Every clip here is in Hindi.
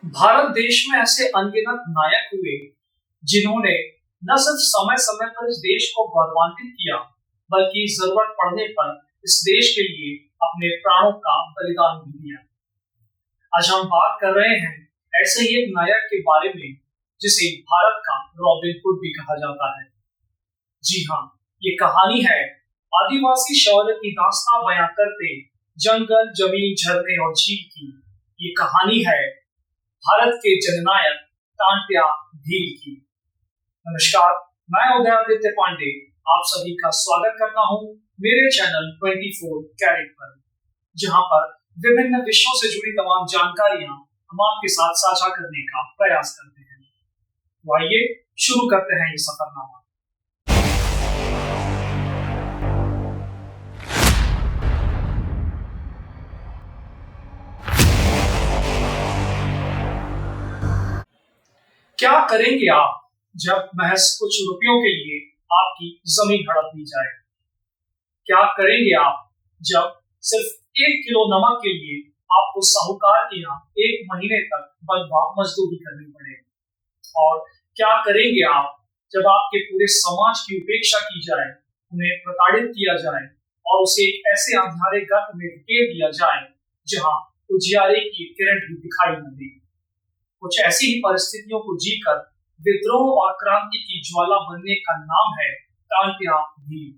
भारत देश में ऐसे अनगिनत नायक हुए जिन्होंने न सिर्फ समय समय पर इस देश को गौरवान्वित किया, बल्कि जरूरत पड़ने पर इस देश के लिए अपने प्राणों का बलिदान भी दिया। आज हम बात कर रहे हैं ऐसे ही एक नायक के बारे में जिसे भारत का रॉबिन हुड भी कहा जाता है। जी हाँ, ये कहानी है आदिवासी शौर्य की दास्तां बयां करते जंगल, जमीन, झरने और झील की। ये कहानी है भारत के जननायक तांत्या भील की। नमस्कार, मैं उदयादित्य पांडे आप सभी का स्वागत करता हूं मेरे चैनल 24 कैरेट पर, जहां पर विभिन्न विषयों से जुड़ी तमाम जानकारियां हम आपके साथ साझा करने का प्रयास करते हैं। तो आइए शुरू करते हैं ये सफरनामा। क्या करेंगे आप जब महज कुछ रुपयों के लिए आपकी जमीन हड़प ली जाए? क्या करेंगे आप जब सिर्फ 1 किलो नमक के लिए आपको साहूकार के यहाँ 1 महीने तक बंधुआ मजदूरी करनी पड़े? और क्या करेंगे आप जब आपके पूरे समाज की उपेक्षा की जाए, उन्हें प्रताड़ित किया जाए और उसे एक ऐसे अंधारे गर्त में धकेल दिया जाए जहां उजियारे की किरण भी दिखाई न दे? कुछ ऐसी ही परिस्थितियों को जीकर विद्रोह और क्रांति की ज्वाला बनने का नाम है तांत्या भील।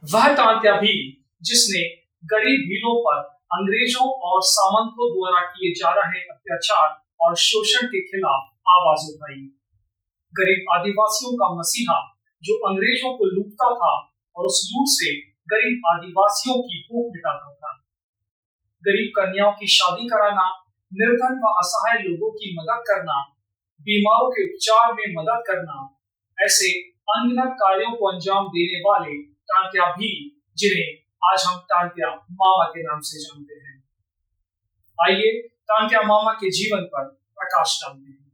वह तांत्या भील जिसने गरीब भीलों पर अंग्रेजों और सामंतों द्वारा किए जा रहे अत्याचार और शोषण के खिलाफ आवाज उठाई। गरीब आदिवासियों का मसीहा जो अंग्रेजों को लूटता था और उस लूट से गरीब आदिवासियों की भूख मिटाता था। गरीब कन्याओं की शादी कराना, निर्धन व असहाय लोगों की मदद करना, बीमारों के उपचार में मदद करना, ऐसे अनगिनत कार्यों को अंजाम देने वाले तांत्या भील, जिन्हें आज हम तांत्या मामा के नाम से जानते हैं। आइए तांत्या मामा के जीवन पर प्रकाश डालते हैं।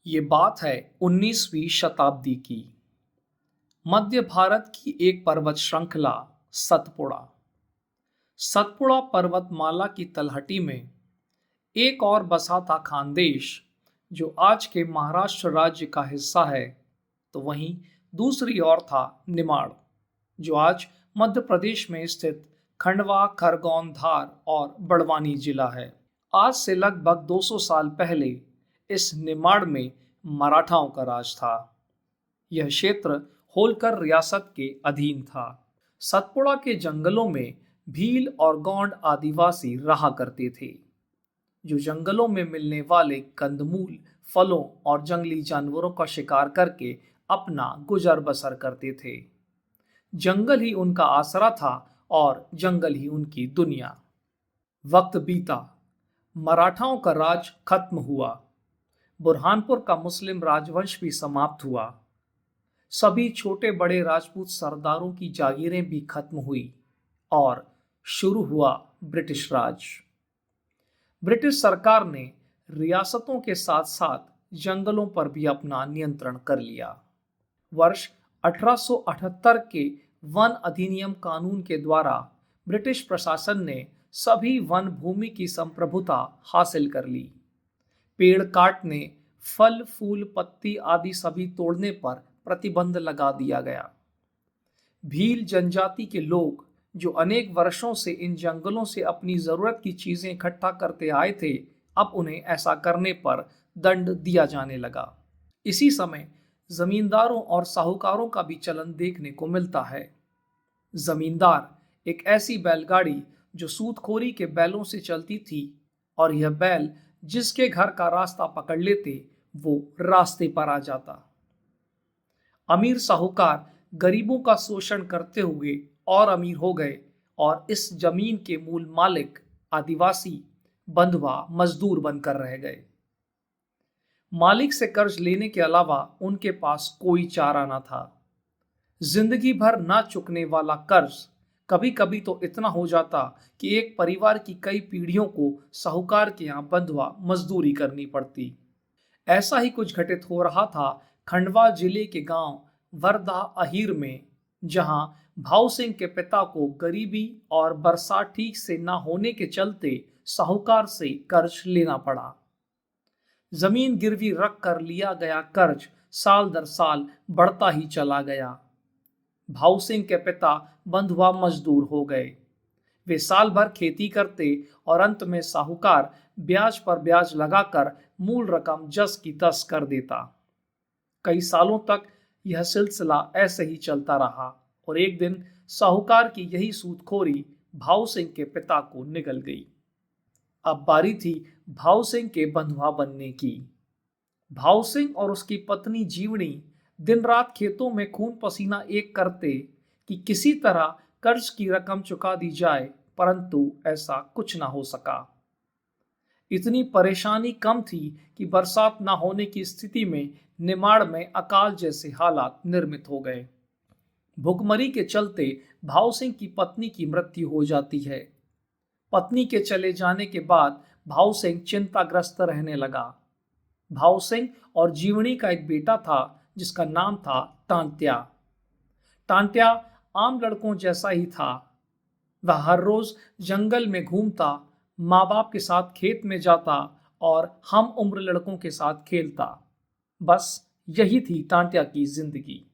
ये बात है 19वीं शताब्दी की। मध्य भारत की एक पर्वत श्रृंखला सतपुड़ा। सतपुड़ा पर्वतमाला की तलहटी में एक और बसा था खानदेश, जो आज के महाराष्ट्र राज्य का हिस्सा है, तो वहीं दूसरी ओर था निमाड़, जो आज मध्य प्रदेश में स्थित खंडवा, खरगोन, धार और बड़वानी जिला है। आज से लगभग 200 साल पहले इस निमाड़ में मराठाओं का राज था। यह क्षेत्र होलकर रियासत के अधीन था। सतपुड़ा के जंगलों में भील और गौंड आदिवासी रहा करते थे, जो जंगलों में मिलने वाले कंदमूल, फलों और जंगली जानवरों का शिकार करके अपना गुजर बसर करते थे। जंगल ही उनका आसरा था और जंगल ही उनकी दुनिया। वक्त बीता, मराठाओं का राज खत्म हुआ, बुरहानपुर का मुस्लिम राजवंश भी समाप्त हुआ, सभी छोटे बड़े राजपूत सरदारों की जागीरें भी खत्म हुई और शुरू हुआ ब्रिटिश राज। ब्रिटिश सरकार ने रियासतों के साथ साथ जंगलों पर भी अपना नियंत्रण कर लिया। वर्ष 1878 के वन अधिनियम कानून के द्वारा ब्रिटिश प्रशासन ने सभी वन भूमि की संप्रभुता हासिल कर ली। पेड़ काटने, फल, फूल, पत्ती आदि सभी तोड़ने पर प्रतिबंध लगा दिया गया। भील जनजाति के लोग जो अनेक वर्षों से इन जंगलों से अपनी जरूरत की चीजें इकट्ठा करते आए थे, अब उन्हें ऐसा करने पर दंड दिया जाने लगा। इसी समय जमींदारों और साहूकारों का भी चलन देखने को मिलता है। जमींदार एक ऐसी बैलगाड़ी जो सूदखोरी के बैलों से चलती थी, और यह बैल जिसके घर का रास्ता पकड़ लेते वो रास्ते पर आ जाता। अमीर साहूकार गरीबों का शोषण करते हुए और अमीर हो गए, और इस जमीन के मूल मालिक आदिवासी बंधुआ मजदूर बनकर रह गए। मालिक से कर्ज लेने के अलावा उनके पास कोई चारा न था। जिंदगी भर ना चुकने वाला कर्ज कभी कभी तो इतना हो जाता कि एक परिवार की कई पीढ़ियों को साहूकार के यहाँ बंधुआ मजदूरी करनी पड़ती। ऐसा ही कुछ घटित हो रहा था खंडवा जिले के गांव वर्धा अहीर में, जहां भाऊ सिंह के पिता को गरीबी और बरसात ठीक से न होने के चलते साहूकार से कर्ज लेना पड़ा। जमीन गिरवी रख कर लिया गया कर्ज साल दर साल बढ़ता ही चला गया। भाऊ सिंह के पिता बंधुआ मजदूर हो गए। वे साल भर खेती करते और अंत में साहूकार ब्याज पर ब्याज लगाकर मूल रकम जस की तस कर देता। कई सालों तक यह सिलसिला ऐसे ही चलता रहा और एक दिन साहूकार की यही सूदखोरी भाऊ सिंह के पिता को निगल गई। अब बारी थी भाऊ सिंह के बंधुआ बनने की। भाऊ सिंह और उसकी पत्नी जीवनी दिन रात खेतों में खून पसीना एक करते कि किसी तरह कर्ज की रकम चुका दी जाए, परंतु ऐसा कुछ ना हो सका। इतनी परेशानी कम थी कि बरसात न होने की स्थिति में निमाड़ में अकाल जैसे हालात निर्मित हो गए। भुखमरी के चलते भाऊ सिंह की पत्नी की मृत्यु हो जाती है। पत्नी के चले जाने के बाद भाऊ सिंह चिंताग्रस्त रहने लगा। भाऊ सिंह और जीवनी का एक बेटा था जिसका नाम था टांट्या। टांट्या आम लड़कों जैसा ही था। वह हर रोज जंगल में घूमता, माँ बाप के साथ खेत में जाता और हम उम्र लड़कों के साथ खेलता। बस यही थी टांट्या की जिंदगी।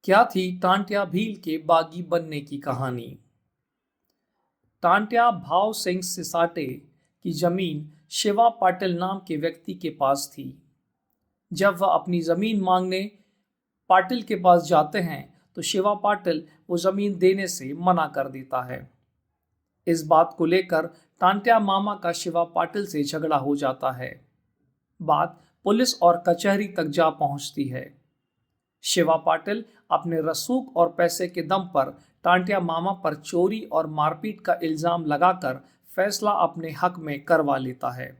क्या थी टांट्या भील के बागी बनने की कहानी। टांट्या भाव सिंह सिसाटे की जमीन शिवा पाटिल नाम के व्यक्ति के पास थी। जब वह अपनी जमीन मांगने पाटिल के पास जाते हैं तो शिवा पाटिल वो जमीन देने से मना कर देता है। इस बात को लेकर टांट्या मामा का शिवा पाटिल से झगड़ा हो जाता है। बात पुलिस और कचहरी तक जा पहुंचती है। शिवा पाटिल अपने रसूख और पैसे के दम पर टांट्या मामा पर चोरी और मारपीट का इल्जाम लगाकर फैसला अपने हक में करवा लेता है।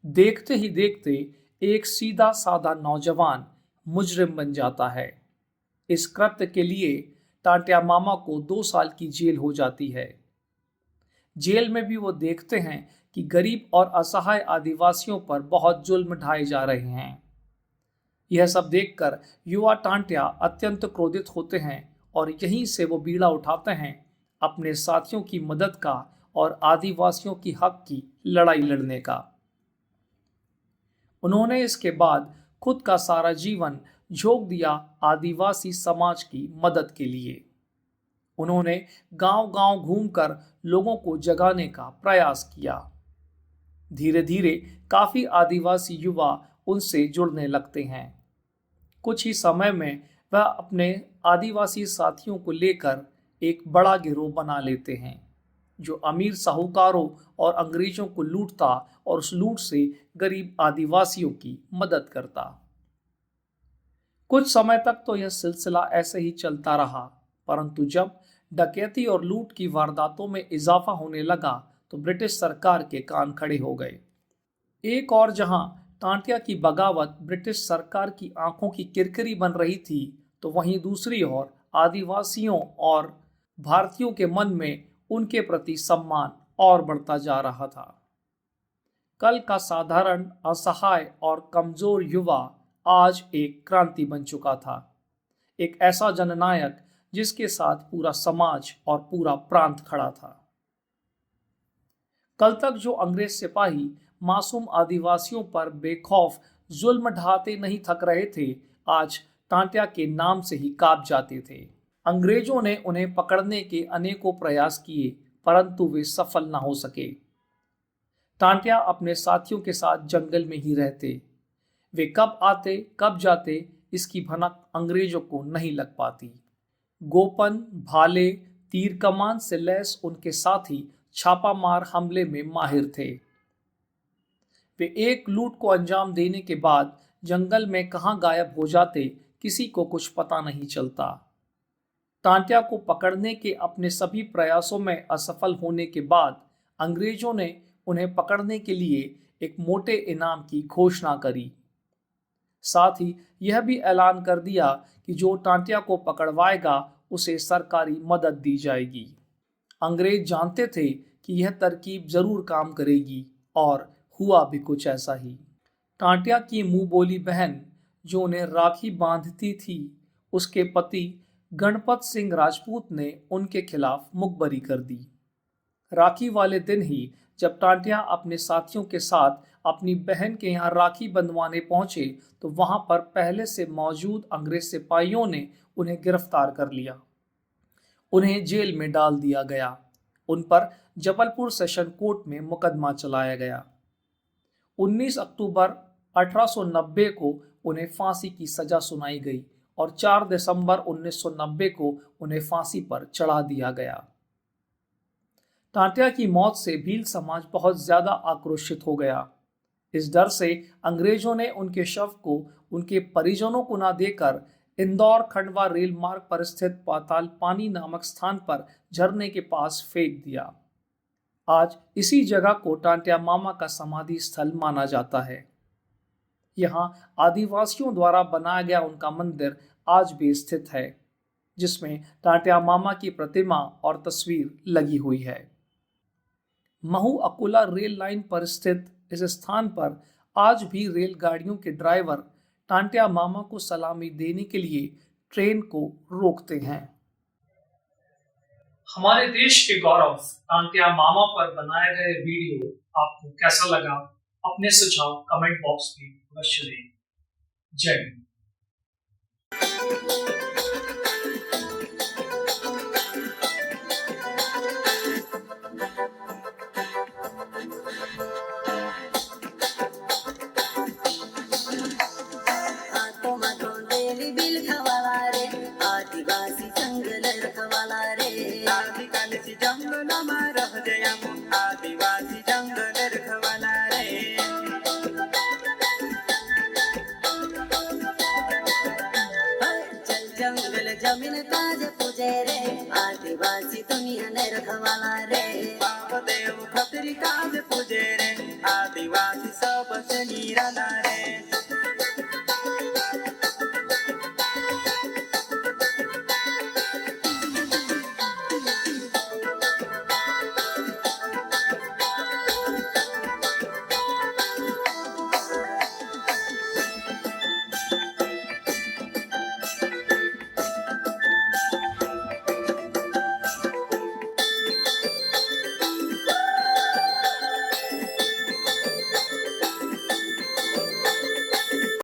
देखते ही देखते एक सीधा साधा नौजवान मुजरिम बन जाता है। इस कृत्य के लिए टांट्या मामा को 2 साल की जेल हो जाती है। जेल में भी वो देखते हैं कि गरीब और असहाय आदिवासियों पर बहुत जुल्म ढाए जा रहे हैं। यह सब देखकर युवा टांट्या अत्यंत क्रोधित होते हैं और यहीं से वो बीड़ा उठाते हैं अपने साथियों की मदद का और आदिवासियों की हक की लड़ाई लड़ने का। उन्होंने इसके बाद खुद का सारा जीवन झोंक दिया आदिवासी समाज की मदद के लिए। उन्होंने गांव-गांव घूमकर लोगों को जगाने का प्रयास किया। धीरे धीरे काफी आदिवासी युवा उनसे जुड़ने लगते हैं। कुछ ही समय में वह अपने आदिवासी साथियों को लेकर एक बड़ा गिरोह बना लेते हैं जो अमीर साहूकारों और अंग्रेजों को लूटता और उस लूट से गरीब आदिवासियों की मदद करता। कुछ समय तक तो यह सिलसिला ऐसे ही चलता रहा, परंतु जब डकैती और लूट की वारदातों में इजाफा होने लगा तो ब्रिटिश सरकार के कान खड़े हो गए। एक और जहां टांट्या की बगावत ब्रिटिश सरकार की आंखों की किरकिरी बन रही थी, तो वहीं दूसरी ओर आदिवासियों और भारतीयों के मन में उनके प्रति सम्मान और बढ़ता जा रहा था। कल का साधारण, असहाय और कमजोर युवा आज एक क्रांति बन चुका था। एक ऐसा जननायक जिसके साथ पूरा समाज और पूरा प्रांत खड़ा था। कल तक जो अंग्रेज सिपाही मासूम आदिवासियों पर बेखौफ जुल्म ढाते नहीं थक रहे थे, आज टांट्या के नाम से ही कांप जाते थे। अंग्रेजों ने उन्हें पकड़ने के अनेकों प्रयास किए, परंतु वे सफल न हो सके। टांट्या अपने साथियों के साथ जंगल में ही रहते। वे कब आते कब जाते इसकी भनक अंग्रेजों को नहीं लग पाती। गोपन, भाले, तीर कमान से लैस उनके साथी छापामार हमले में माहिर थे। वे एक लूट को अंजाम देने के बाद जंगल में कहां गायब हो जाते किसी को कुछ पता नहीं चलता। टांट्या को पकड़ने के अपने सभी प्रयासों में असफल होने के बाद अंग्रेजों ने उन्हें पकड़ने के लिए एक मोटे इनाम की घोषणा करी। साथ ही यह भी ऐलान कर दिया कि जो टांट्या को पकड़वाएगा उसे सरकारी मदद दी जाएगी। अंग्रेज जानते थे कि यह तरकीब जरूर काम करेगी और हुआ भी कुछ ऐसा ही। टांट्या की मुंह बोली बहन जो उन्हें राखी बांधती थी, उसके पति गणपत सिंह राजपूत ने उनके खिलाफ मुखबरी कर दी। राखी वाले दिन ही जब टांटिया अपने साथियों के साथ अपनी बहन के यहाँ राखी बंधवाने पहुंचे तो वहां पर पहले से मौजूद अंग्रेज सिपाहियों ने उन्हें गिरफ्तार कर लिया। उन्हें जेल में डाल दिया गया। उन पर जबलपुर सेशन कोर्ट में मुकदमा चलाया गया। 19 अक्टूबर 1890 को उन्हें फांसी की सजा सुनाई गई और 4 दिसंबर 1990 को उन्हें फांसी पर चढ़ा दिया गया। टांटिया की मौत से भील समाज बहुत ज्यादा आक्रोशित हो गया। इस डर से अंग्रेजों ने उनके शव को उनके परिजनों को न देकर इंदौर खंडवा रेल मार्ग पर स्थित पाताल पानी नामक स्थान पर झरने के पास फेंक दिया। आज इसी जगह को टांटिया मामा का समाधि स्थल माना जाता है। यहाँ आदिवासियों द्वारा बनाया गया उनका मंदिर आज भी स्थित है, जिसमें टांटिया मामा की प्रतिमा और तस्वीर लगी हुई है। महू अकोला रेल लाइन पर स्थित इस स्थान पर आज भी रेलगाड़ियों के ड्राइवर टांटिया मामा को सलामी देने के लिए ट्रेन को रोकते हैं। हमारे देश के गौरव टांटिया मामा पर बनाए गए वीडियो आपको कैसा लगा? अपने सुझाव कमेंट बॉक्स में अवश्य दें। जय हिंद। आदिवासी जंगल रखवाला रे, चल जंगल जमीन ताज पूजे रे, आदिवासी दुनिया ने रखवाला रे, बाप देव खतरी काज पूजे रे, आदिवासी सब से निराला